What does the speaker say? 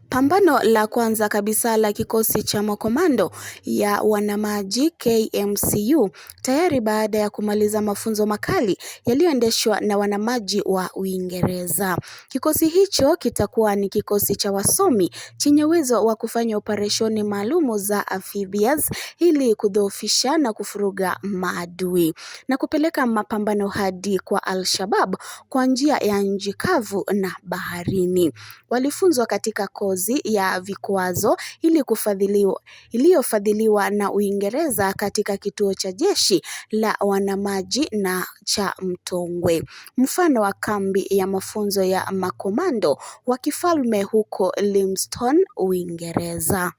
Pambano la kwanza kabisa la kikosi cha makomando ya wanamaji KMCU tayari baada ya kumaliza mafunzo makali yaliyoendeshwa na wanamaji wa Uingereza. Kikosi hicho kitakuwa ni kikosi cha wasomi chenye uwezo wa kufanya operesheni maalumu za amphibians ili kudhoofisha na kufuruga maadui na kupeleka mapambano hadi kwa Al-Shabaab kwa njia ya nchi kavu na baharini. Walifunzwa katika kozi ya vikwazo iliyofadhiliwa na Uingereza katika kituo cha jeshi la wanamaji na cha Mtongwe, mfano wa kambi ya mafunzo ya makomando wa kifalme huko Livingstone, Uingereza.